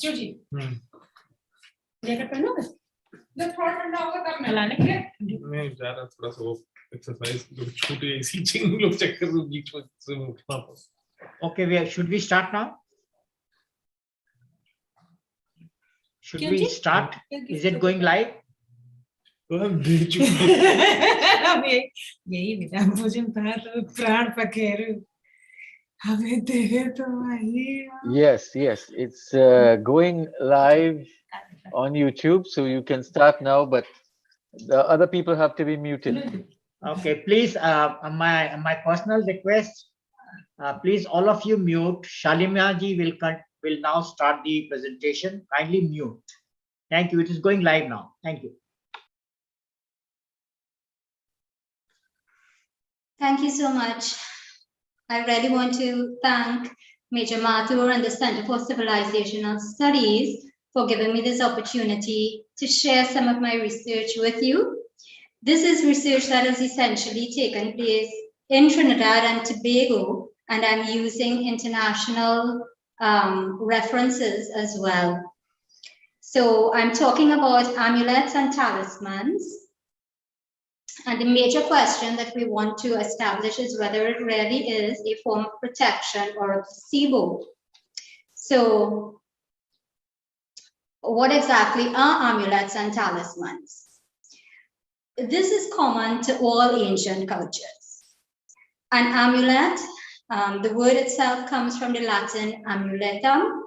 Juji. Okay, should we start now? Should we start? Is it going live? Yes, it's going live on YouTube, so you can start now, but the other people have to be muted. Okay, please, my personal request, please all of you mute. Shalimya ji will now start the presentation. Kindly mute. Thank you. It is going live now. Thank you. Thank you so much. I really want to thank Major Mathur and the Center for Civilizational Studies for giving me this opportunity to share some of my research with you. This is research that has essentially taken place in Trinidad and Tobago, and I'm using international references as well. So I'm talking about amulets and talismans. And the major question that we want to establish is whether it really is a form of protection or a placebo. So what exactly are amulets and talismans? This is common to all ancient cultures. An amulet, the word itself comes from the Latin amuletum.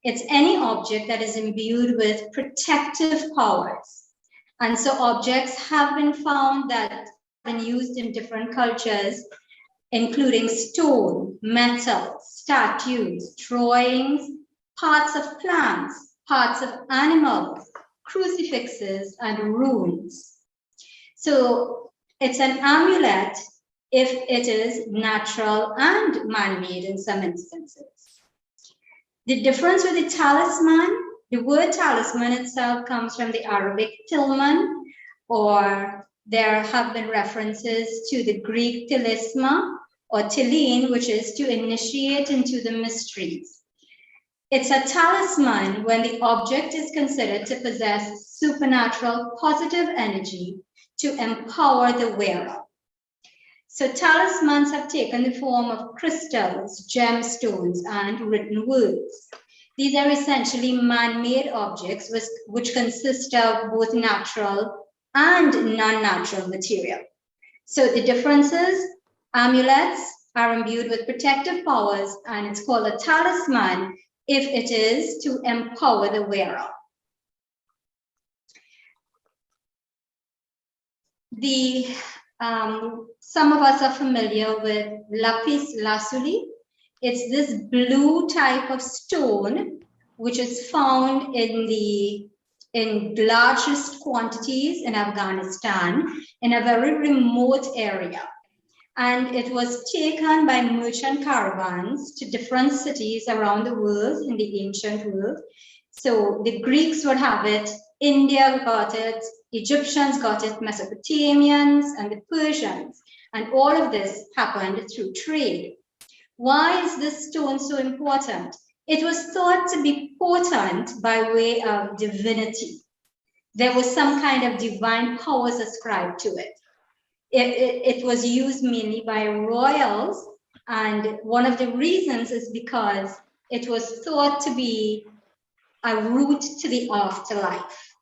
It's any object that is imbued with protective powers. And so objects have been found that have been used in different cultures, including stone, metal, statues, drawings, parts of plants, parts of animals, crucifixes, and runes. So it's an amulet if it is natural and man-made in some instances. The difference with the talisman, the word talisman itself comes from the Arabic tilman, or there have been references to the Greek tilisma or tilin, which is to initiate into the mysteries. It's a talisman when the object is considered to possess supernatural positive energy to empower the wearer. So talismans have taken the form of crystals, gemstones, and written words. These are essentially man-made objects which consist of both natural and non-natural material. So the differences, amulets are imbued with protective powers, and it's called a talisman if it is to empower the wearer. Some of us are familiar with LAPIS lazuli. It's this blue type of stone which is found in largest quantities in Afghanistan in a very remote area. And it was taken by merchant caravans to different cities around the world in the ancient world. So the Greeks would have it, India got it, Egyptians got it, Mesopotamians, and the Persians. And all of this happened through trade. Why is this stone so important? It was thought to be potent by way of divinity. There was some kind of divine powers ascribed to it. It was used mainly by royals, and one of the reasons is because it was thought to be a route to the afterlife.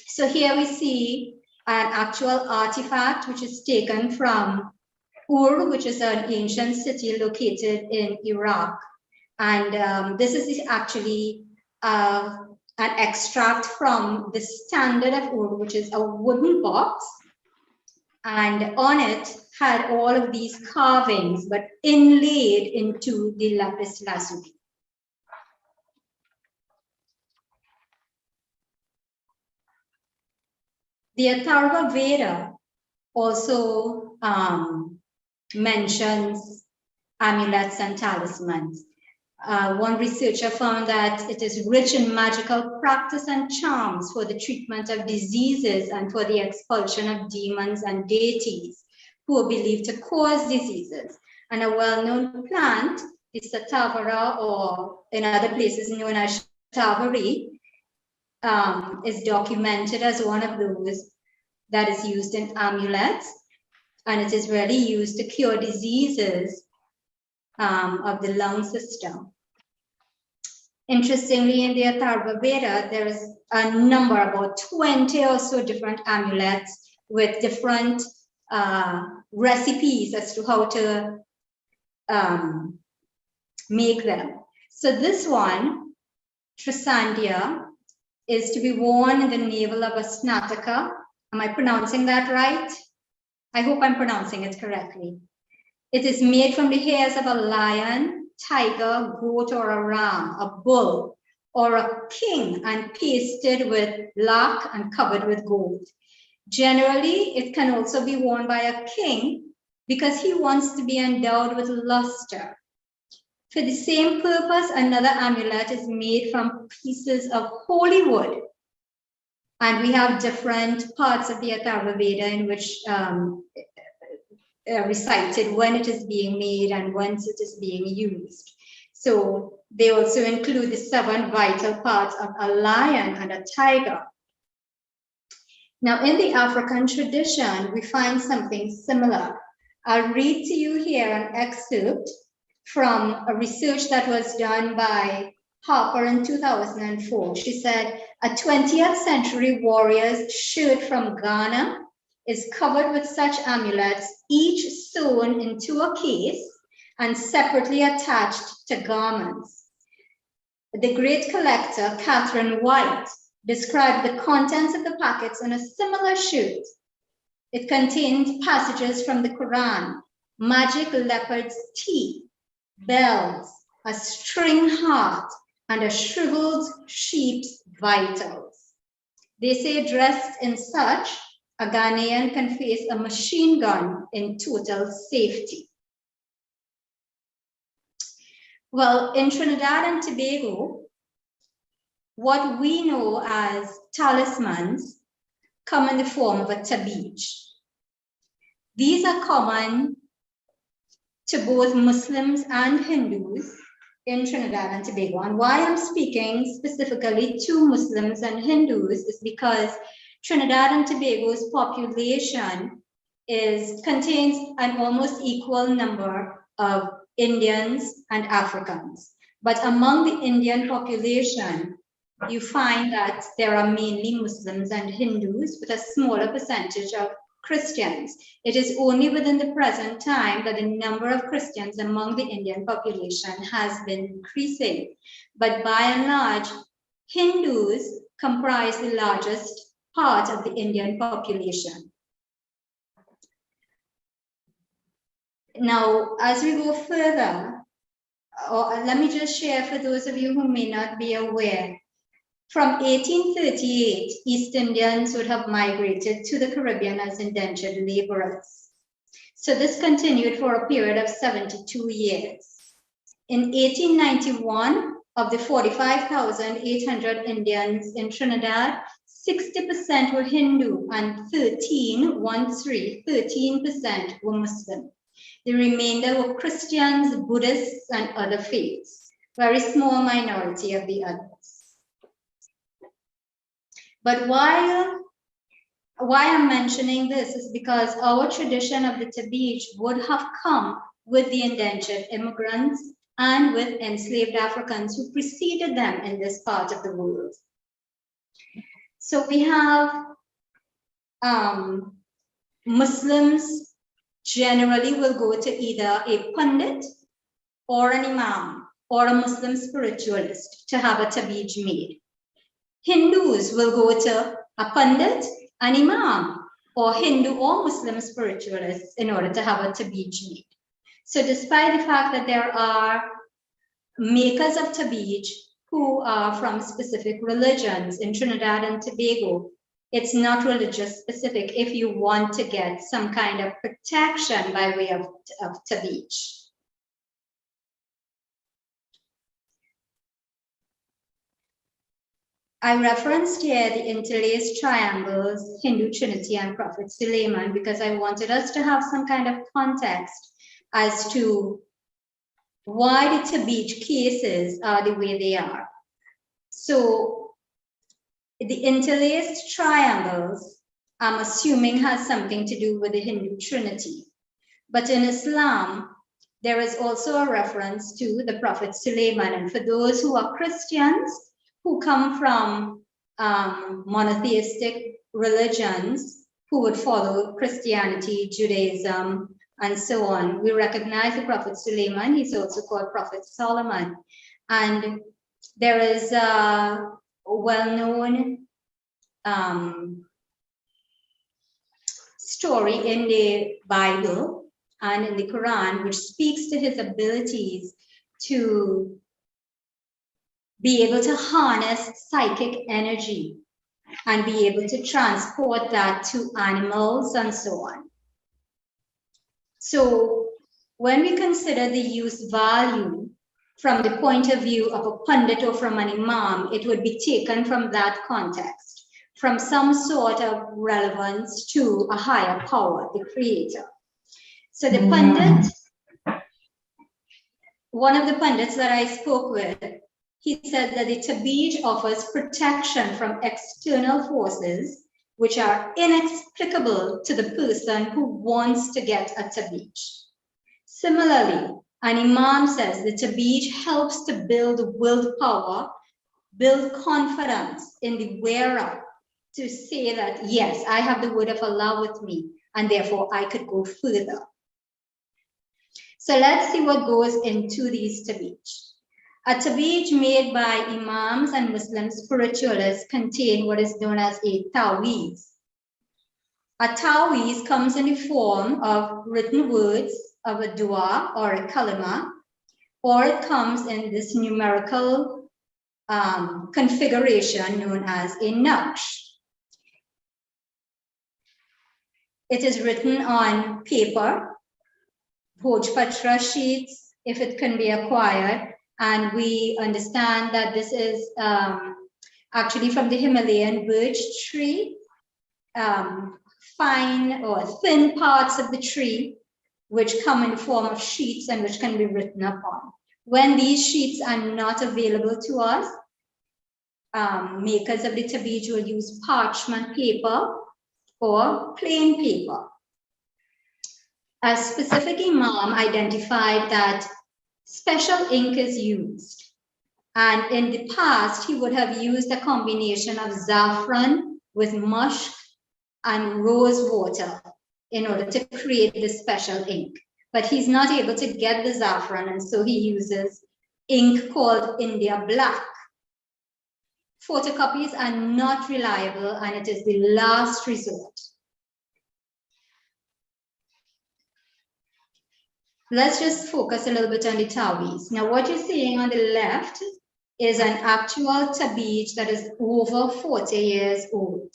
So here we see an actual artifact which is taken from Ur, which is an ancient city located in Iraq. And this is actually an extract from the standard of Ur, which is a wooden box. And on it had all of these carvings, but inlaid into the lapis lazuli. The ATHARVA VEDA also mentions amulets and talismans. One researcher found that it is rich in magical practice and charms for the treatment of diseases and for the expulsion of demons and deities who are believed to cause diseases. And a well-known plant the satavara, or in other places known as shatavari, is documented as one of those that is used in amulets, and it is really used to cure diseases of the lung system. Interestingly, in the ATHARVA VEDA, there is a number, about 20 or so different amulets with different recipes as to how to make them. So this one, Trisandya, is to be worn in the navel of a snataka. Am I pronouncing that right? I hope I'm pronouncing it correctly. It is made from the hairs of a lion, tiger, goat, or a ram, a bull, or a king, and pasted with lac and covered with gold. Generally, it can also be worn by a king because he wants to be endowed with luster. For the same purpose, another amulet is made from pieces of holy wood. And we have different parts of the ATHARVA VEDA in which recited when it is being made and whence it is being used. So they also include the 7 vital parts of a lion and a tiger. Now, in the African tradition, we find something similar. I'll read to you here an excerpt from a research that was done by Harper in 2004. She said, a 20th century warrior's shirt from Ghana is covered with such amulets, each sewn into a case and separately attached to garments. The great collector, Catherine White, described the contents of the packets in a similar shirt. It contained passages from the Quran, magic leopard's teeth, bells, a string heart, and a shriveled sheep's vitals. They say dressed in such, a Ghanaian can face a machine gun in total safety. Well, in Trinidad and Tobago, what we know as talismans come in the form of a tabij. These are common to both Muslims and Hindus in Trinidad and Tobago. And why I'm speaking specifically to Muslims and Hindus is because Trinidad and Tobago's population contains an almost equal number of Indians and Africans. But among the Indian population, you find that there are mainly Muslims and Hindus with a smaller percentage of Christians. It is only within the present time that the number of Christians among the Indian population has been increasing. But by and large, Hindus comprise the largest part of the Indian population. Now, as we go further, let me just share for those of you who may not be aware, from 1838, East Indians would have migrated to the Caribbean as indentured laborers. So this continued for a period of 72 years. In 1891, of the 45,800 Indians in Trinidad, 60% were Hindu and 13% were Muslim. The remainder were Christians, Buddhists, and other faiths, very small minority of the others. But why I'm mentioning this is because our tradition of the tabij would have come with the indentured immigrants and with enslaved Africans who preceded them in this part of the world. So we have Muslims generally will go to either a pundit or an imam or a Muslim spiritualist to have a tabij made. Hindus will go to a pundit, an imam, or Hindu or Muslim spiritualists in order to have a tabij made. So despite the fact that there are makers of tabij who are from specific religions in Trinidad and Tobago, it's not religious specific if you want to get some kind of protection by way of tabij. I referenced here the interlaced triangles, Hindu Trinity and Prophet Suleiman, because I wanted us to have some kind of context as to why the Tabij cases are the way they are. So the interlaced triangles, I'm assuming, has something to do with the Hindu Trinity. But in Islam, there is also a reference to the Prophet Suleiman. And for those who are Christians, who come from monotheistic religions, who would follow Christianity, Judaism, and so on, we recognize the Prophet Suleiman. He's also called Prophet Solomon. And there is a well-known story in the Bible and in the Quran, which speaks to his abilities to be able to harness psychic energy and be able to transport that to animals and so on. So when we consider the use value from the point of view of a pundit or from an imam, it would be taken from that context, from some sort of relevance to a higher power, the creator. So the pundit, one of the pundits that I spoke with, he said that the Tabij offers protection from external forces which are inexplicable to the person who wants to get a Tabij. Similarly, an imam says the Tabij helps to build willpower, build confidence in the wearer to say that, yes, I have the word of Allah with me, and therefore I could go further. So let's see what goes into these Tabij. A Tabij made by imams and Muslim spiritualists contain what is known as a taweez. A taweez comes in the form of written words of a dua or a kalima, or it comes in this numerical configuration known as a naqsh. It is written on paper, Bhojpatra sheets, if it can be acquired. And we understand that this is actually from the Himalayan birch tree, fine or thin parts of the tree, which come in the form of sheets and which can be written upon. When these sheets are not available to us, makers of the Tabij will use parchment paper or plain paper. A specific imam identified that special ink is used. And in the past, he would have used a combination of saffron with musk and rose water in order to create this special ink. But he's not able to get the saffron, and so he uses ink called India Black. Photocopies are not reliable, and it is the last resort. Let's just focus a little bit on the taweez. Now, what you're seeing on the left is an actual Tabij that is over 40 years old.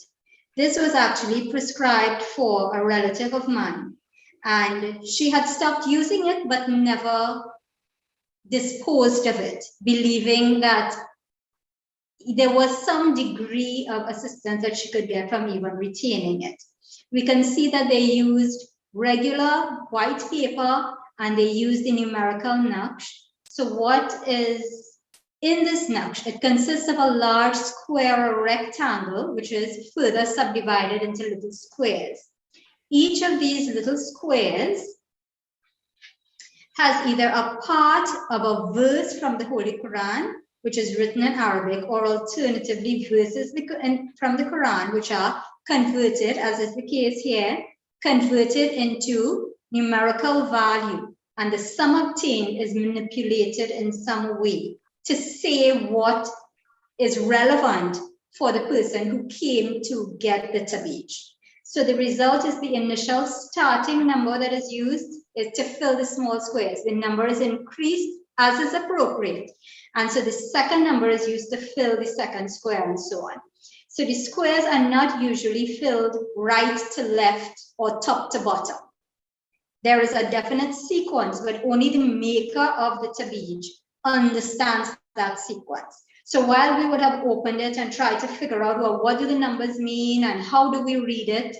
This was actually prescribed for a relative of mine, and she had stopped using it but never disposed of it, believing that there was some degree of assistance that she could get from even retaining it. We can see that they used regular white paper and they used the numerical naqsh. So what is in this naqsh? It consists of a large square or rectangle, which is further subdivided into little squares. Each of these little squares has either a part of a verse from the Holy Quran, which is written in Arabic, or alternatively verses from the Quran, which are converted, as is the case here, converted into numerical value. And the sum obtained is manipulated in some way to say what is relevant for the person who came to get the Tabij. So the result is the initial starting number that is used is to fill the small squares. The number is increased as is appropriate. And so the second number is used to fill the second square and so on. So the squares are not usually filled right to left or top to bottom. There is a definite sequence, but only the maker of the Tabij understands that sequence. So while we would have opened it and tried to figure out, well, what do the numbers mean and how do we read it,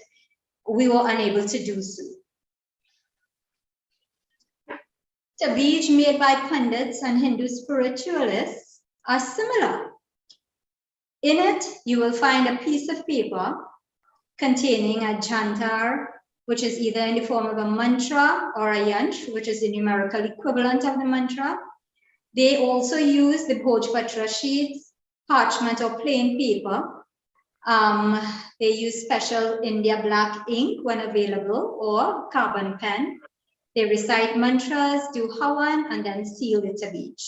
we were unable to do so. tabij made by Pandits and Hindu spiritualists are similar. In it, you will find a piece of paper containing a jantar, which is either in the form of a mantra, or a yantra, which is the numerical equivalent of the mantra. They also use the Bhojpatra sheets, parchment or plain paper. They use special India black ink when available, or carbon pen. They recite mantras, do havan, and then seal the tabij.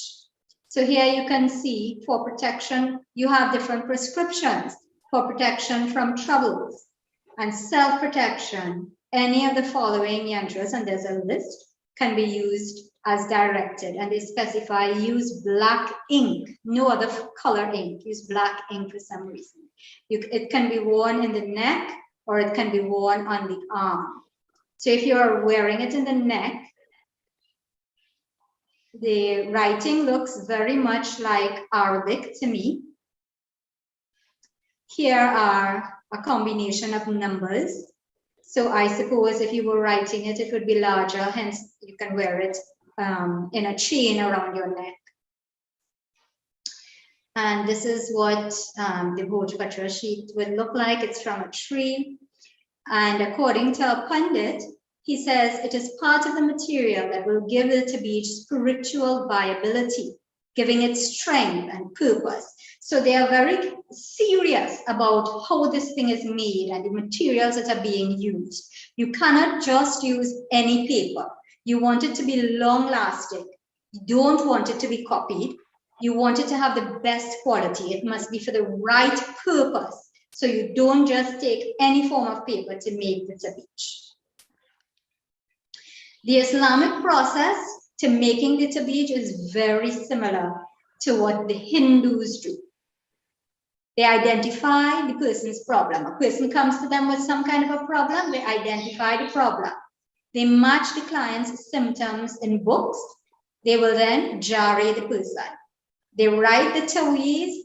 So here you can see, for protection, you have different prescriptions for protection from troubles and self-protection. Any of the following yantras, and there's a list, can be used as directed, and they specify use black ink, no other color ink, use black ink for some reason. It can be worn in the neck, or it can be worn on the arm. So if you're wearing it in the neck, the writing looks very much like Arabic to me. Here are a combination of numbers. So I suppose if you were writing it, it would be larger, hence you can wear it in a chain around your neck. And this is what the Bhojpatra sheet would look like. It's from a tree. And according to a Pandit, he says it is part of the material that will give the tabij spiritual viability, giving it strength and purpose. So they are very serious about how this thing is made and the materials that are being used. You cannot just use any paper. You want it to be long lasting. You don't want it to be copied. You want it to have the best quality. It must be for the right purpose. So you don't just take any form of paper to make the tabij. The Islamic process to making the tabij is very similar to what the Hindus do. They identify the person's problem. A person comes to them with some kind of a problem, they identify the problem. They match the client's symptoms in books. They will then jari the person. They write the taweez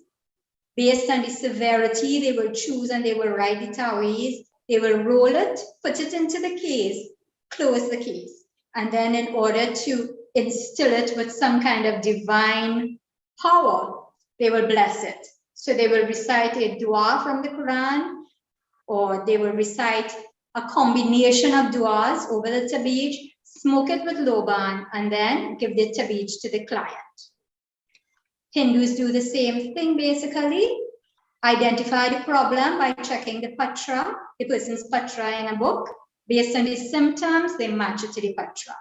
based on the severity. They will choose and they will write the taweez. They will roll it, put it into the case, close the case. And then in order to instill it with some kind of divine power, they will bless it. So they will recite a dua from the Quran, or they will recite a combination of duas over the tabij, smoke it with loban, and then give the tabij to the client. Hindus do the same thing basically. Identify the problem by checking the patra, the person's patra in a book. Based on the symptoms, they match it to the patra.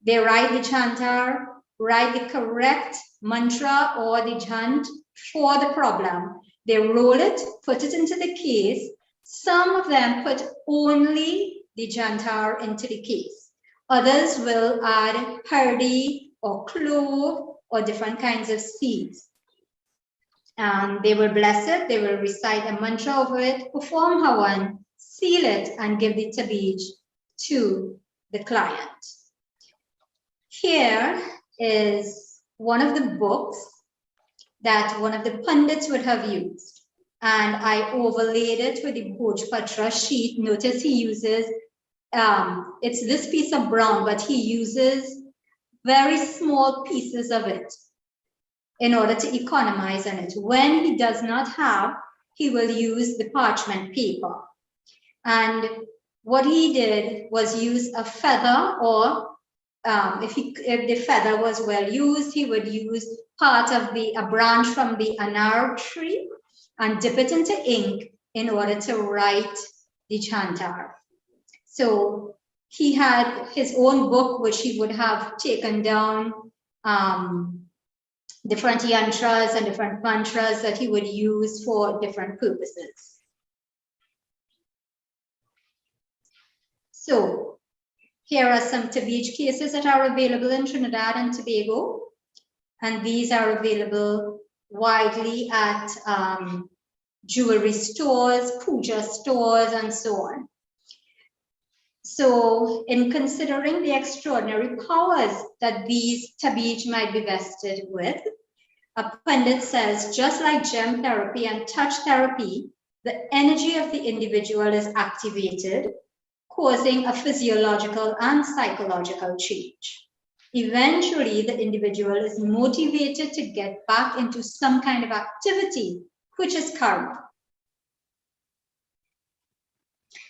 They write the chantar, write the correct mantra or the chant for the problem. They roll it, put it into the case. Some of them put only the jantar into the case. Others will add hardi or clove or different kinds of seeds. And they will bless it, they will recite a mantra over it, perform hawan, seal it, and give the tabij to the client. Here is one of the books that one of the Pandits would have used. And I overlaid it with the Bhojpatra sheet. Notice he uses, it's this piece of brown, but he uses very small pieces of it in order to economize on it. When he does not have, he will use the parchment paper. And what he did was use a feather, or if the feather was well used, he would use part of a branch from the anar tree and dip it into ink in order to write the chantar. So he had his own book, which he would have taken down different yantras and different mantras that he would use for different purposes. So here are some tabij cases that are available in Trinidad and Tobago. And these are available widely at jewelry stores, puja stores, and so on. So in considering the extraordinary powers that these tabij might be vested with, a Pandit says, just like gem therapy and touch therapy, the energy of the individual is activated, causing a physiological and psychological change. eventually the individual is motivated to get back into some kind of activity, which is karma.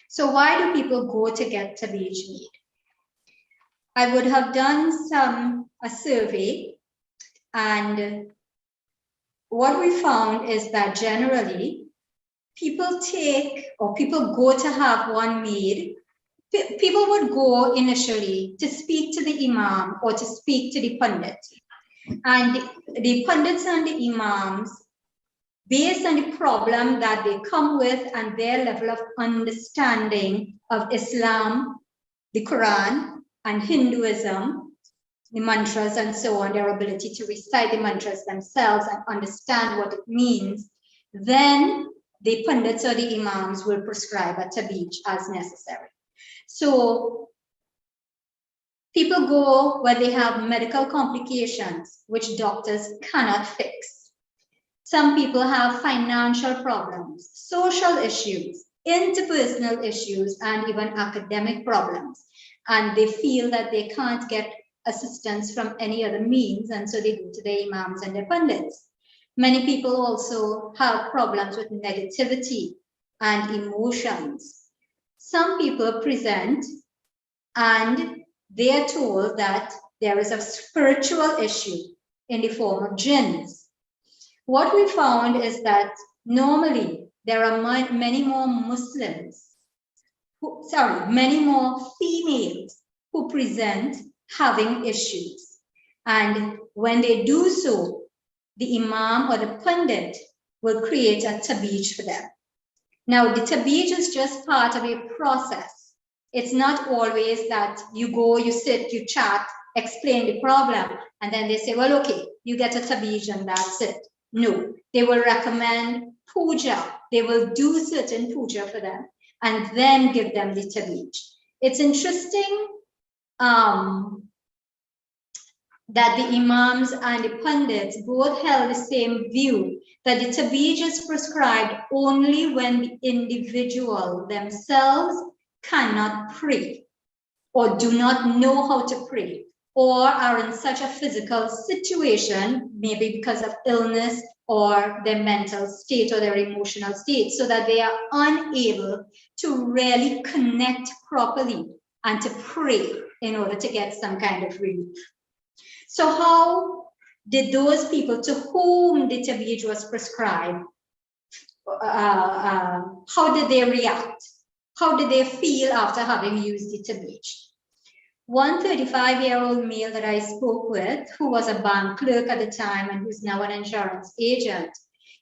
So why do people go to get tabij made? I would have done a survey, and what we found is that generally people go to have one made. People would go initially to speak to the imam or to speak to the pundit. And the pundits and the imams, based on the problem that they come with and their level of understanding of Islam, the Quran, and Hinduism, the mantras and so on, their ability to recite the mantras themselves and understand what it means, then the pundits or the imams will prescribe a tabij as necessary. So people go when they have medical complications, which doctors cannot fix. Some people have financial problems, social issues, interpersonal issues, and even academic problems. And they feel that they can't get assistance from any other means, and so they go to their imams and their pundits. Many people also have problems with negativity and emotions. Some people present and they are told that there is a spiritual issue in the form of jinns. What we found is that normally there are many more many more females who present having issues. And when they do so, the imam or the pundit will create a tabij for them. Now, the tabij is just part of a process. It's not always that you go, you sit, you chat, explain the problem, and then they say, well, okay, you get a tabij and that's it. No, they will recommend puja. They will do certain puja for them and then give them the tabij. It's interesting that the imams and the pundits both held the same view, that the tabij is prescribed only when the individual themselves cannot pray or do not know how to pray or are in such a physical situation, maybe because of illness or their mental state or their emotional state, so that they are unable to really connect properly and to pray in order to get some kind of relief. So how did those people to whom the tabij was prescribed, how did they react? How did they feel after having used the tabij? One 35-year-old male that I spoke with, who was a bank clerk at the time and who's now an insurance agent,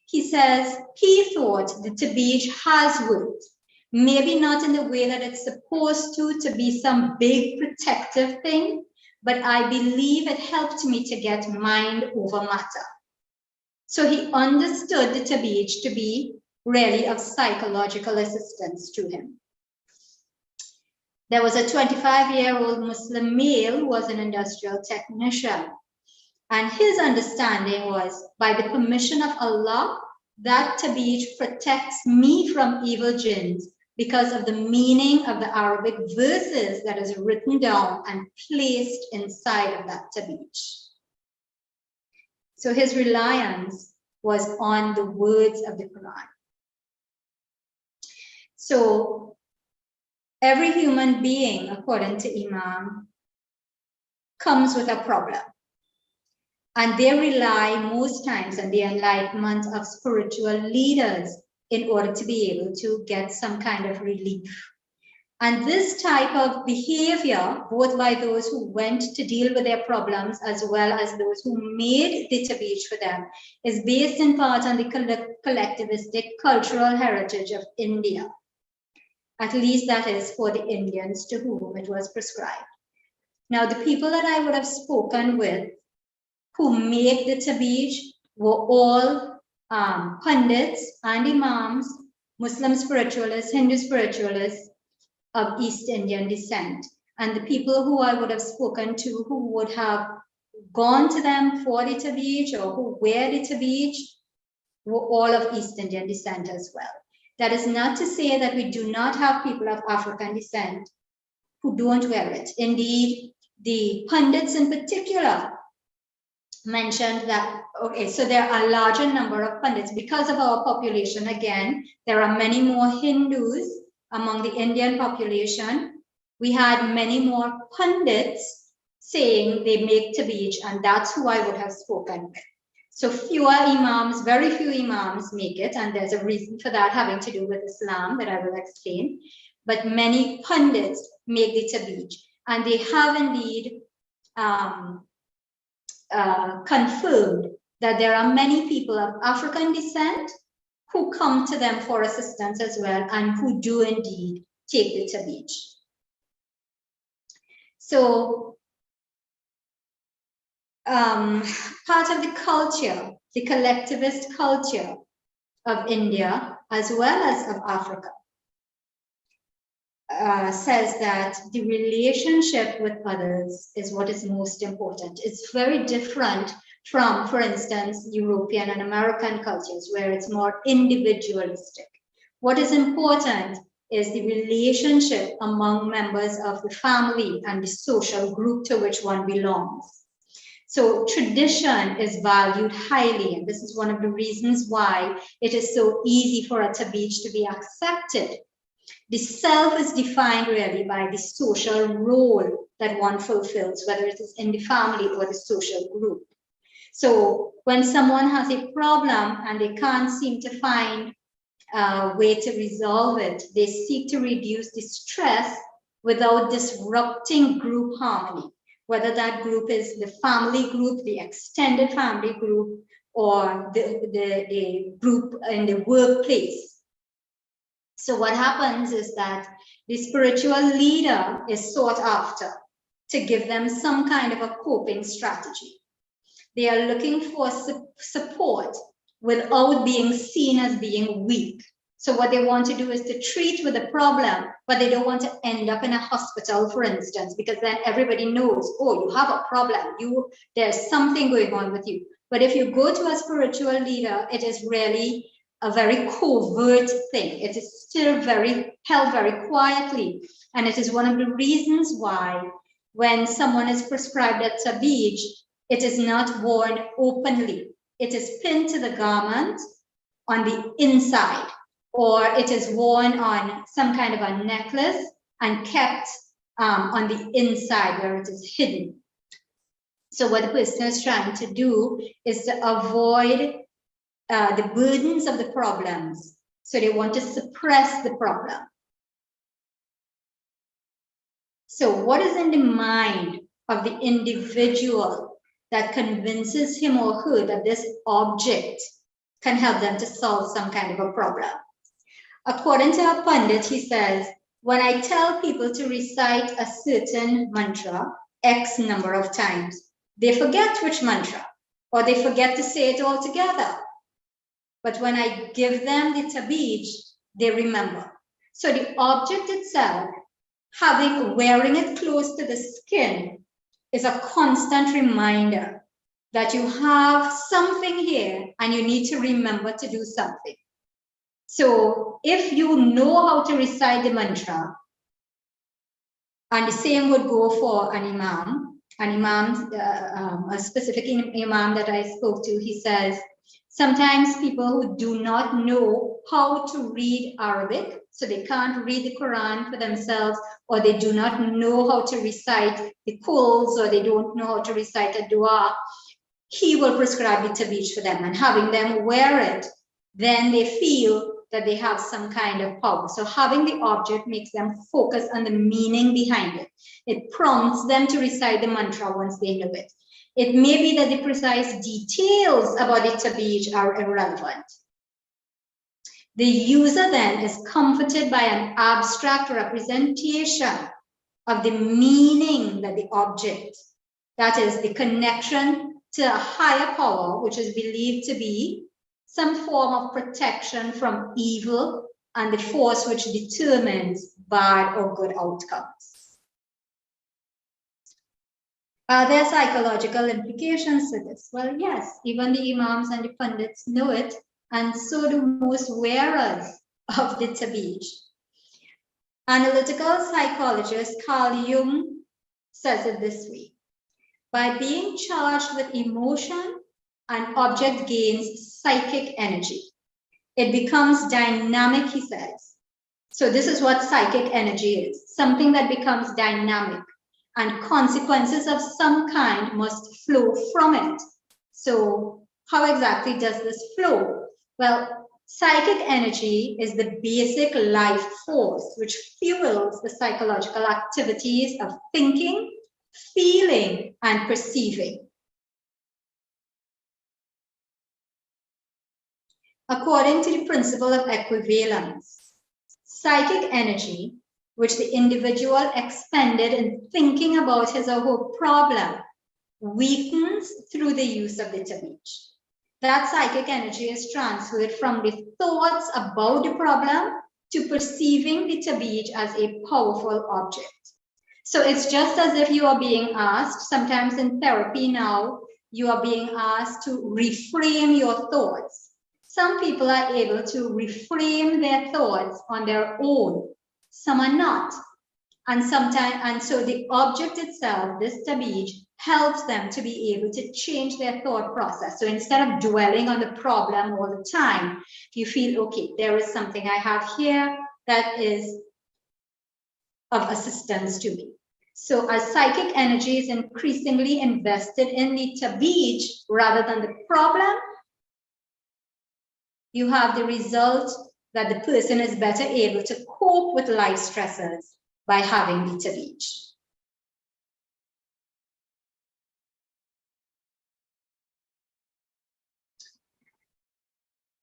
he says he thought the tabij has worked. Maybe not in the way that it's supposed to be some big protective thing, but I believe it helped me to get mind over matter. So he understood the tabij to be really of psychological assistance to him. There was a 25-year-old Muslim male who was an industrial technician. And his understanding was, by the permission of Allah, that tabij protects me from evil jinns because of the meaning of the Arabic verses that is written down and placed inside of that tabij. So his reliance was on the words of the Quran. So every human being, according to Imam, comes with a problem. And they rely most times on the enlightenment of spiritual leaders in order to be able to get some kind of relief. And this type of behavior, both by those who went to deal with their problems as well as those who made the tabij for them, is based in part on the collectivistic cultural heritage of India. At least that is for the Indians to whom it was prescribed. Now, the people that I would have spoken with who make the tabij were all pundits and imams, Muslim spiritualists, Hindu spiritualists of East Indian descent. And the people who I would have spoken to who would have gone to them for the tabij or who wear the tabij were all of East Indian descent as well. That is not to say that we do not have people of African descent who don't wear it. Indeed, the pundits in particular mentioned that, okay, so there are a larger number of pundits because of our population. Again, there are many more Hindus among the Indian population. We had many more pundits saying they make tabij, and that's who I would have spoken with. So fewer imams, very few imams make it, and there's a reason for that having to do with Islam that I will explain. But many pundits make the tabij, and they have indeed confirmed that there are many people of African descent who come to them for assistance as well, and who do indeed take the tabij. So part of the culture, the collectivist culture of India, as well as of Africa, says that the relationship with others is what is most important. It's very different from, for instance, European and American cultures, where it's more individualistic. What is important is the relationship among members of the family and the social group to which one belongs. So tradition is valued highly, and this is one of the reasons why it is so easy for a tabij to be accepted. The self is defined really by the social role that one fulfills, whether it is in the family or the social group. So when someone has a problem and they can't seem to find a way to resolve it, they seek to reduce the stress without disrupting group harmony, whether that group is the family group, the extended family group, or the group in the workplace. So what happens is that the spiritual leader is sought after to give them some kind of a coping strategy. They are looking for support without being seen as being weak. So what they want to do is to treat with a problem, but they don't want to end up in a hospital, for instance, because then everybody knows, oh, you have a problem, there's something going on with you. But if you go to a spiritual leader, it is really a very covert thing. It is still held very quietly. And it is one of the reasons why when someone is prescribed a tabij, it is not worn openly. It is pinned to the garment on the inside, or it is worn on some kind of a necklace and kept on the inside where it is hidden. So what the person is trying to do is to avoid the burdens of the problems. So they want to suppress the problem. So what is in the mind of the individual that convinces him or her that this object can help them to solve some kind of a problem? According to a pundit, he says, when I tell people to recite a certain mantra X number of times, they forget which mantra, or they forget to say it all together. But when I give them the tabij, they remember. So the object itself, wearing it close to the skin, is a constant reminder that you have something here and you need to remember to do something. So if you know how to recite the mantra, and the same would go for an imam, a specific imam that I spoke to, he says, sometimes people who do not know how to read Arabic, so they can't read the Quran for themselves, or they do not know how to recite the quls, or they don't know how to recite a dua, he will prescribe the tabij for them, and having them wear it, then they feel that they have some kind of power. So having the object makes them focus on the meaning behind it. It prompts them to recite the mantra once they know it. It may be that the precise details about the tabij are irrelevant. The user then is comforted by an abstract representation of the meaning that the object, that is the connection to a higher power, which is believed to be some form of protection from evil and the force which determines bad or good outcomes. Are there psychological implications to this? Well, yes, even the imams and the pundits know it, and so do most wearers of the tabij. Analytical psychologist Carl Jung says it this way: by being charged with emotion, an object gains psychic energy. It becomes dynamic, he says. So this is what psychic energy is, something that becomes dynamic, and consequences of some kind must flow from it. So how exactly does this flow? Well, psychic energy is the basic life force which fuels the psychological activities of thinking, feeling, and perceiving. According to the principle of equivalence, psychic energy, which the individual expended in thinking about his or her problem, weakens through the use of the tabij. That psychic energy is transferred from the thoughts about the problem to perceiving the tabij as a powerful object. So it's just as if you are being asked, sometimes in therapy now, you are being asked to reframe your thoughts. Some people are able to reframe their thoughts on their own. Some are not. And so the object itself, this tabij, helps them to be able to change their thought process. So instead of dwelling on the problem all the time, you feel, okay, there is something I have here that is of assistance to me. So as psychic energy is increasingly invested in the tabij rather than the problem, you have the result that the person is better able to cope with life stresses by having the tabij.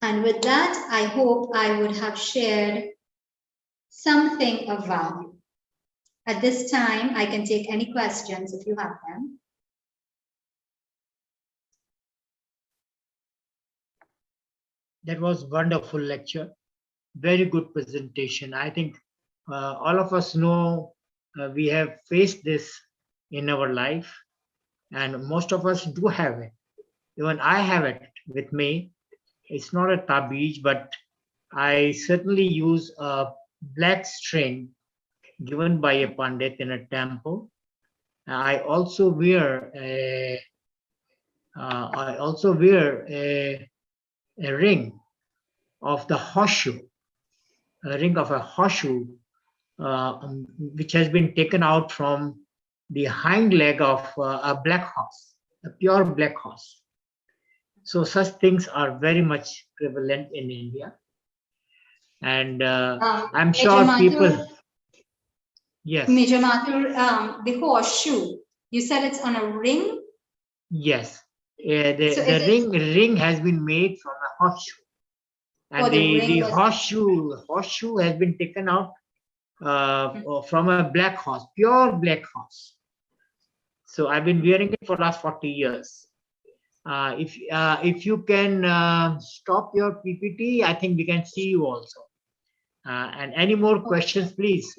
And with that, I hope I would have shared something of value. At this time, I can take any questions if you have them. That was wonderful lecture. Very good presentation. I think all of us know we have faced this in our life, and most of us do have it. Even I have it with me. It's not a tabij, but I certainly use a black string given by a pandit in a temple. I also wear a ring of the horseshoe, a ring of a horseshoe, which has been taken out from the hind leg of a black horse, a pure black horse. So such things are very much prevalent in India. And I'm sure people, yes. Major Mathur, the horseshoe, you said it's on a ring? Yes, the ring has been made from a horseshoe. And the horseshoe has been taken out from a black horse, pure black horse. So I've been wearing it for the last 40 years. If you can stop your PPT, I think we can see you also. And any more questions, please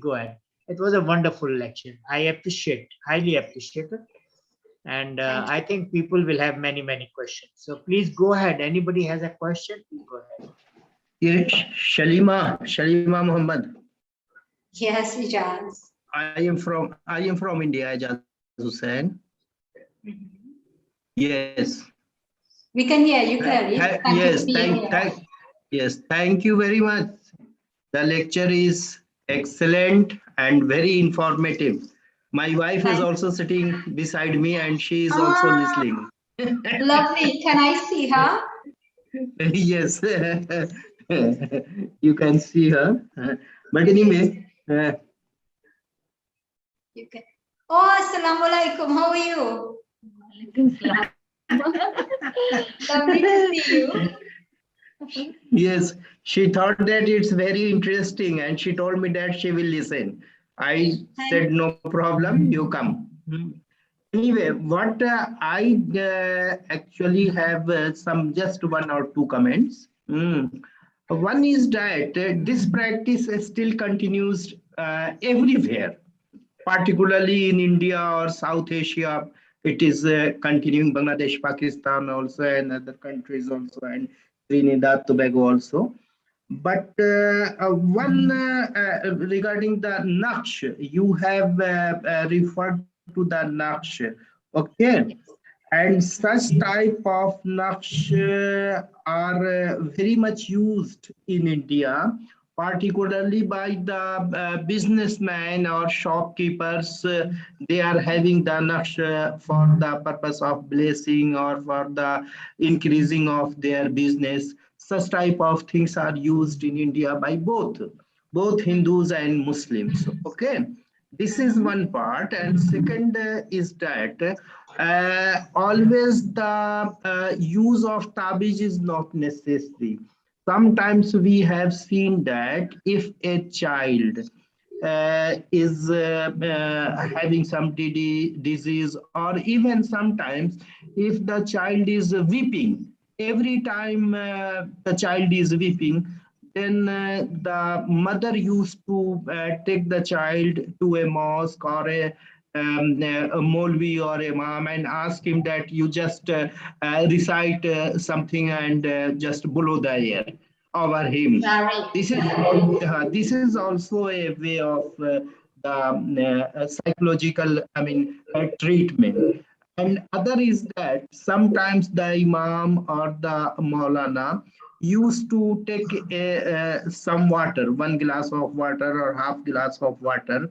go ahead. It was a wonderful lecture. I highly appreciate it. And I think people will have many questions. So please go ahead. Anybody has a question, please go ahead. Yes, Shalima Muhammad. Yes, Ijaz. I am from India, Ijaz Hussain. Yes. We can hear you clearly. Yes, thank you very much. The lecture is excellent and very informative. My wife is also sitting beside me and she is also listening. Lovely. Can I see her? Yes, you can see her. But anyway. You can. Oh, assalamu alaikum. How are you? Lovely to see you. Yes, she thought that it's very interesting and she told me that she will listen. I said, no problem, you come. Anyway, what I actually have just one or two comments. One is that this practice still continues everywhere, particularly in India or South Asia. It is continuing Bangladesh, Pakistan also, and other countries also, and Trinidad, Tobago also. But one regarding the Naksh, you have referred to the Naksh. Okay. And such type of Naksh are very much used in India, particularly by the businessmen or shopkeepers. They are having the Naksh for the purpose of blessing or for the increasing of their business. Such type of things are used in India by both Hindus and Muslims. Okay, this is one part, and second is that always the use of tabiz is not necessary. Sometimes we have seen that if a child is having some disease, or even sometimes if the child is weeping, every time the child is weeping, then the mother used to take the child to a mosque or a Molvi or imam and ask him that you just recite something and just blow the air over him. This is also a way of the psychological, I mean, treatment. And other is that sometimes the imam or the maulana used to take some water, one glass of water or half glass of water,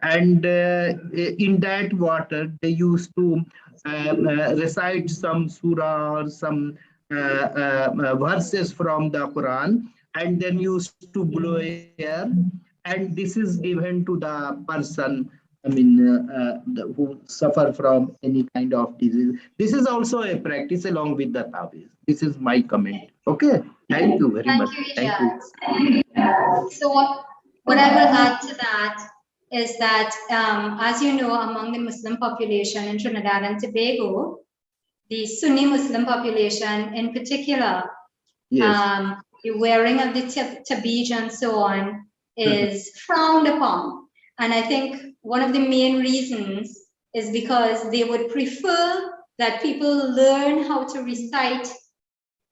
and in that water they used to recite some surah or some verses from the Quran, and then used to blow air, and this is given to the person, I mean, who suffer from any kind of disease. This is also a practice along with the tabiz. This is my comment. Okay, thank you very much. Thank you. So what I will add to that is that, as you know, among the Muslim population in Trinidad and Tobago, the Sunni Muslim population in particular, Yes. the wearing of the tabeej and so on is frowned upon. And I think one of the main reasons is because they would prefer that people learn how to recite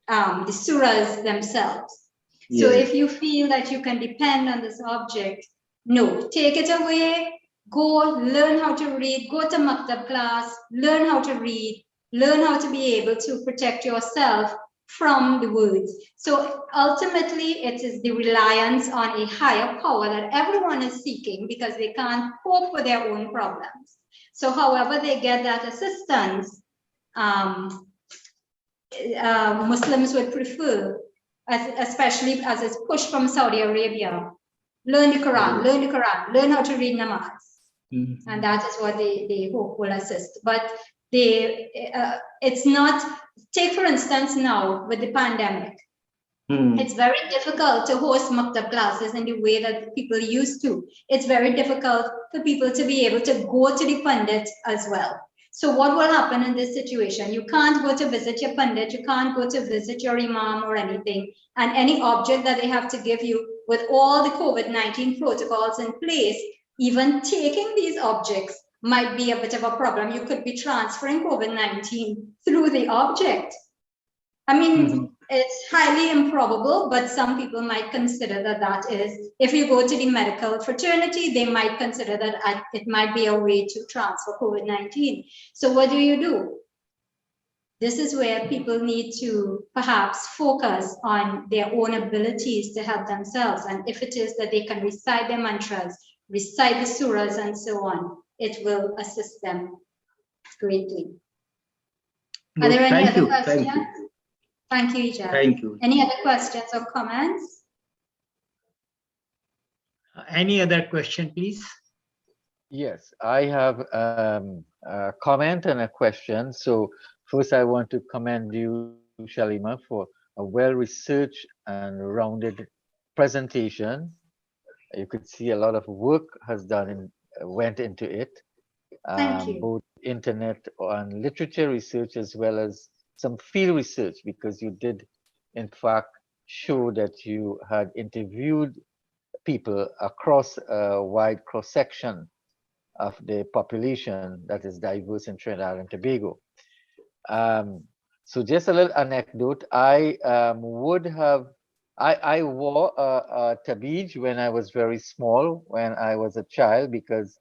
the surahs themselves. Yes. So if you feel that you can depend on this object, no, take it away, go learn how to read, go to maktab class, learn how to read, learn how to be able to protect yourself from the words. So ultimately, it is the reliance on a higher power that everyone is seeking because they can't cope with their own problems. So however they get that assistance, Muslims would prefer, especially as it's pushed from Saudi Arabia, learn the Quran, learn the Quran, learn how to read namaz. And that is what they hope will assist. But it's not, take for instance now with the pandemic, it's very difficult to host maktab classes in the way that people used to. It's very difficult for people to be able to go to the Pandit as well. So what will happen in this situation? You can't go to visit your Pandit, you can't go to visit your Imam or anything, and any object that they have to give you with all the COVID-19 protocols in place, even taking these objects might be a bit of a problem. You could be transferring COVID-19 through the object. I mean, it's highly improbable, but some people might consider that that is, if you go to the medical fraternity, they might consider that it might be a way to transfer COVID-19. So what do? This is where people need to perhaps focus on their own abilities to help themselves. And if it is that they can recite their mantras, recite the surahs and so on, it will assist them greatly. Are there any other questions? Thank you, Ijaz. Thank you. Any other questions or comments? Any other question, please? Yes, I have a comment and a question. So first, I want to commend you, Shalima, for a well-researched and rounded presentation. You could see a lot of work went into it. Thank you. Both internet and literature research, as well as some field research, because you did, in fact, show that you had interviewed people across a wide cross-section of the population that is diverse in Trinidad and Tobago. So just a little anecdote, I would have I wore a tabij when I was very small, when I was a child, because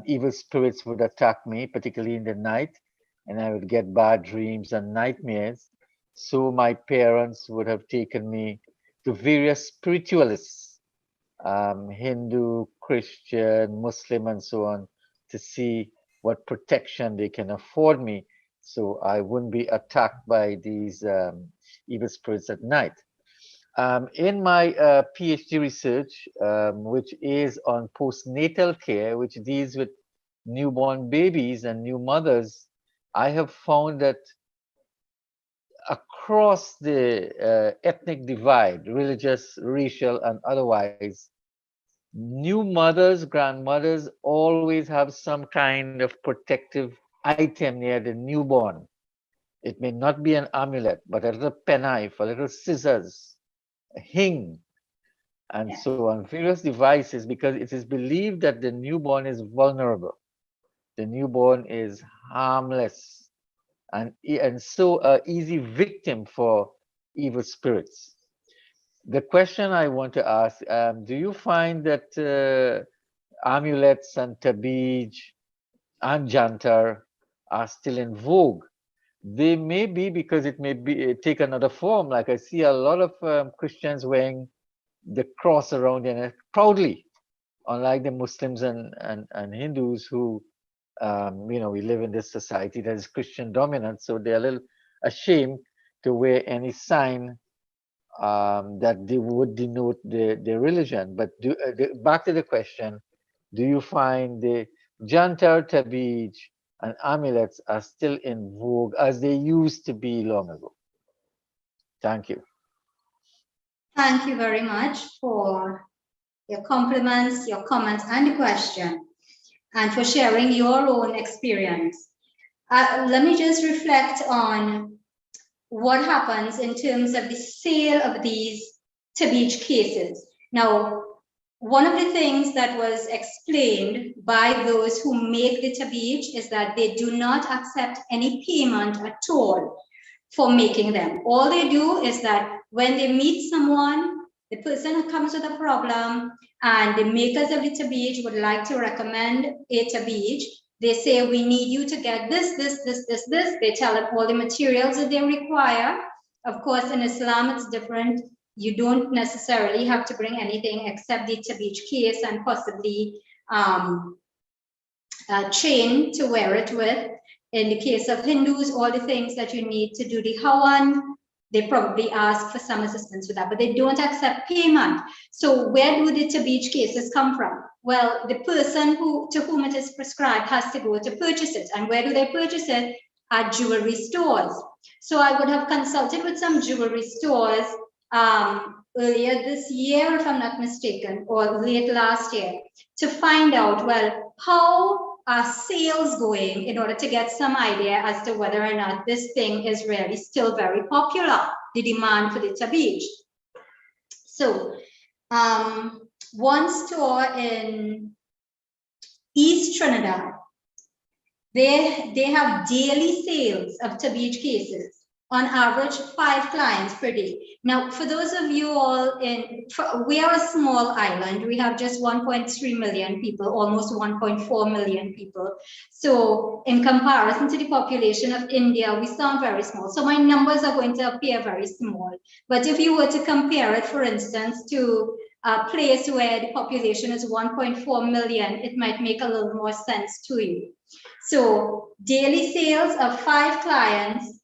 evil spirits would attack me, particularly in the night, and I would get bad dreams and nightmares. So my parents would have taken me to various spiritualists, Hindu, Christian, Muslim, and so on, to see what protection they can afford me, so I wouldn't be attacked by these evil spirits at night. In my PhD research, which is on postnatal care, which deals with newborn babies and new mothers, I have found that across the ethnic divide, religious, racial, and otherwise, new mothers, grandmothers always have some kind of protective item near the newborn. It may not be an amulet, but a little penknife, a little scissors, a hing, and so on, various devices, because it is believed that the newborn is vulnerable. The newborn is harmless and so an easy victim for evil spirits. The question I want to ask, do you find that amulets and tabij and jantar are still in vogue? They may be, because it may be take another form. Like I see a lot of Christians wearing the cross around their neck proudly, unlike the Muslims and Hindus who, we live in this society that is Christian dominant, so they're a little ashamed to wear any sign that they would denote their religion. But back to the question, do you find the jantar, tabij, and amulets are still in vogue as they used to be long ago? Thank you. Thank you very much for your compliments, your comments, and the question, and for sharing your own experience. Let me just reflect on what happens in terms of the sale of these tabij cases. Now, one of the things that was explained by those who make the tabij is that they do not accept any payment at all for making them. All they do is that when they meet someone, the person who comes with a problem, and the makers of the tabij would like to recommend a tabij, they say, we need you to get this, this, this, this, this. They tell them all the materials that they require. Of course, in Islam, it's different. You don't necessarily have to bring anything except the tabij case and possibly a chain to wear it with. In the case of Hindus, all the things that you need to do the hawan, they probably ask for some assistance with that, but they don't accept payment. So where do the tabij cases come from? Well, the person to whom it is prescribed has to go to purchase it. And where do they purchase it? At jewelry stores. So I would have consulted with some jewelry stores earlier this year, if I'm not mistaken, or late last year, to find out, well, how are sales going, in order to get some idea as to whether or not this thing is really still very popular, the demand for the tabij. So one store in East Trinidad, they have daily sales of tabij cases, on average 5 clients per day. Now, for those of you all we are a small island. We have just 1.3 million people, almost 1.4 million people. So in comparison to the population of India, we sound very small. So my numbers are going to appear very small. But if you were to compare it, for instance, to a place where the population is 1.4 million, it might make a little more sense to you. So daily sales of 5 clients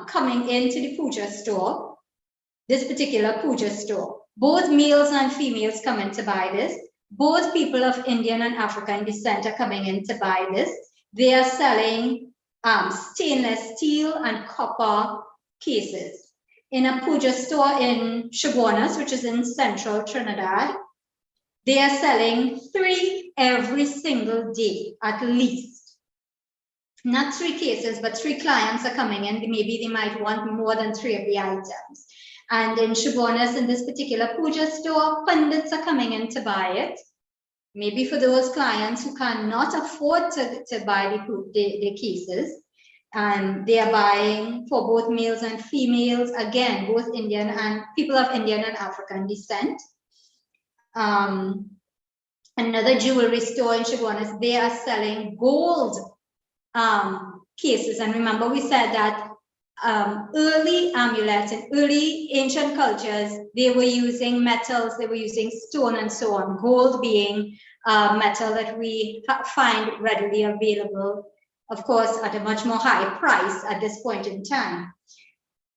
coming into the puja store, this particular puja store. Both males and females come in to buy this. Both people of Indian and African descent are coming in to buy this. They are selling stainless steel and copper cases. In a puja store in Chaguanas, which is in central Trinidad, they are selling 3 every single day, at least. Not 3 cases, but 3 clients are coming in. Maybe they might want more than 3 of the items. And in Chaguanas, in this particular puja store, pundits are coming in to buy it. Maybe for those clients who cannot afford to buy the cases, and they are buying for both males and females, again, both Indian and people of Indian and African descent. Another jewelry store in Chaguanas, they are selling gold cases. And remember, we said that early amulets and early ancient cultures, they were using metals, they were using stone and so on, gold being metal that we find readily available, of course, at a much more high price at this point in time.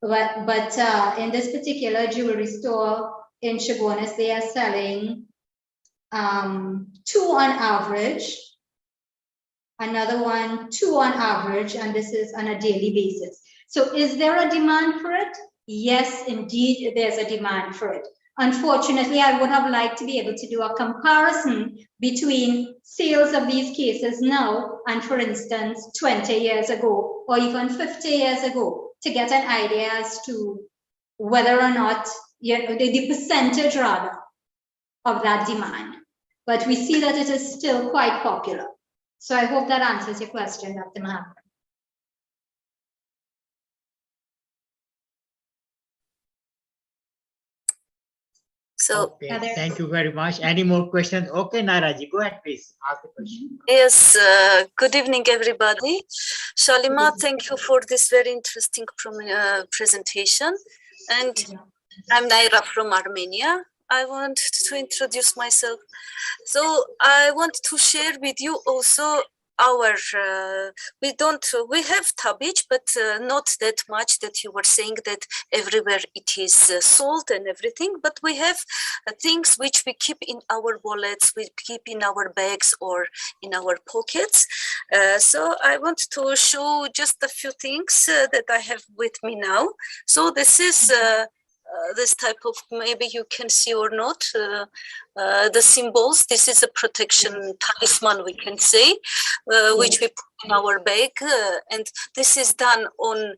But in this particular jewelry store in Chaguanas, they are selling 2 on average, another one 2 on average, and this is on a daily basis. So is there a demand for it? Yes, indeed, there's a demand for it. Unfortunately, I would have liked to be able to do a comparison between sales of these cases now and, for instance, 20 years ago, or even 50 years ago, to get an idea as to whether or not, you know, the percentage rather of that demand. But we see that it is still quite popular. So I hope that answers your question, Dr. Mahapan. So, okay, thank you very much. Any more questions? Okay, Nairaji, go ahead, please. Ask the question. yes, good evening, everybody. Shalima, thank you for this very interesting presentation. And I'm Naira from Armenia. I want to introduce myself. So I want to share with you also our, we have tabic, but not that much that you were saying that everywhere it is sold and everything, but we have things which we keep in our wallets, we keep in our bags or in our pockets. So I want to show just a few things that I have with me now. So this is this type of, maybe you can see or not, the symbols. This is a protection talisman, we can say, which we put in our bag. And this is done on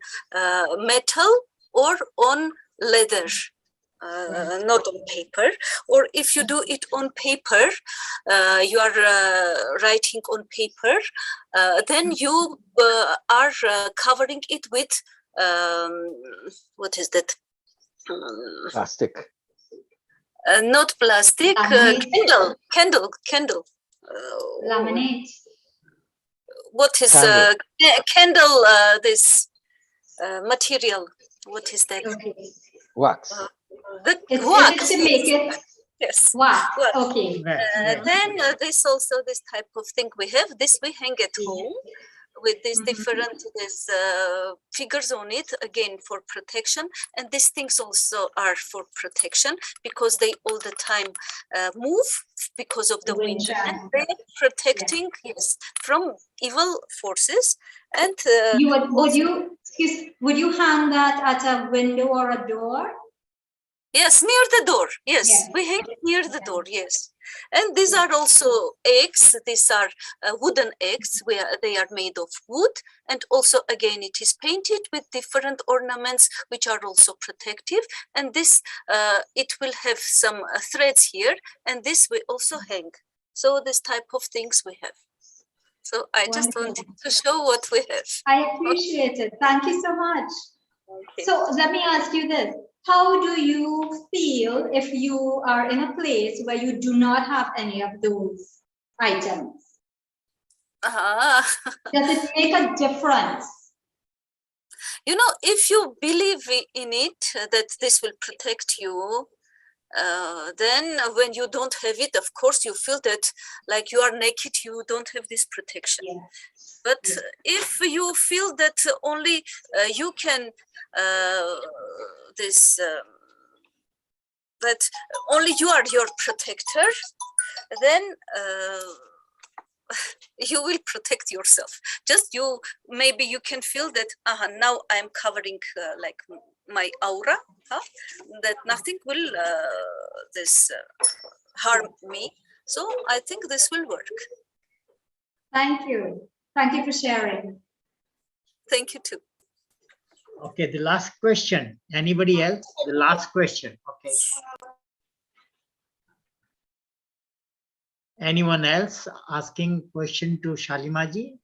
metal or on leather. Not on paper, or if you do it on paper, you are writing on paper, then you are covering it with, what is that? Plastic. Not plastic, candle. Laminate. What is candle? This material. What is that? Okay. Wax. Wax. To make it. Yes. Wax. Wax. Okay. Then this also, this type of thing we have. This we hang at home with these different figures on it, again for protection. And these things also are for protection because they all the time move because of the wind. And they're protecting, yes, from evil forces. And would you hang that at a window or a door? Yes, near the door. Yes, we hang it near the door. Yes, and these are also eggs. These are wooden eggs. They are made of wood, and also again it is painted with different ornaments, which are also protective. And this it will have some threads here, and this we also hang. So this type of things we have. So I just wanted to show what we have. I appreciate it. Thank you so much. Okay. So let me ask you this. How do you feel if you are in a place where you do not have any of those items? Does it make a difference? You know, if you believe in it, that this will protect you, then when you don't have it, of course, you feel that like you are naked, you don't have this protection. Yeah. But if you feel that only you can, that only you are your protector, then you will protect yourself. Just you, maybe you can feel that now I'm covering like my aura, that nothing will harm me. So I think this will work. Thank you. Thank you for sharing. Thank you too. Okay, the last question. Anybody else? The last question. Okay. Anyone else asking question to Shalimaji?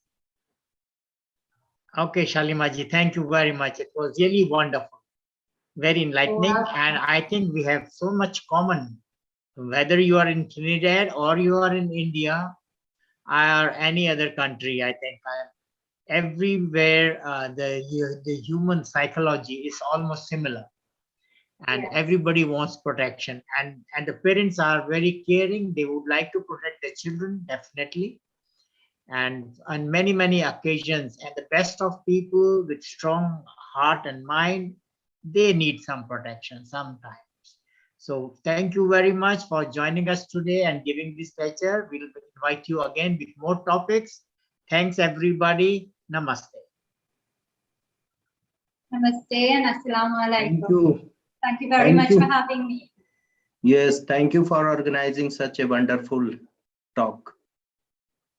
Okay, Shalimaji, thank you very much. It was really wonderful, very enlightening, and I think we have so much common. Whether you are in Trinidad or you are in India or any other country, I think everywhere the human psychology is almost similar, and Yes. everybody wants protection, and the parents are very caring. They would like to protect their children, definitely, and on many occasions, and the best of people with strong heart and mind, they need some protection sometimes. So thank you very much for joining us today and giving this lecture. We'll invite you again with more topics. Thanks everybody. Namaste. Namaste and Assalamu Thank alaikum. you. Thank you very Thank much you. for having me. Yes, thank you for organizing such a wonderful talk.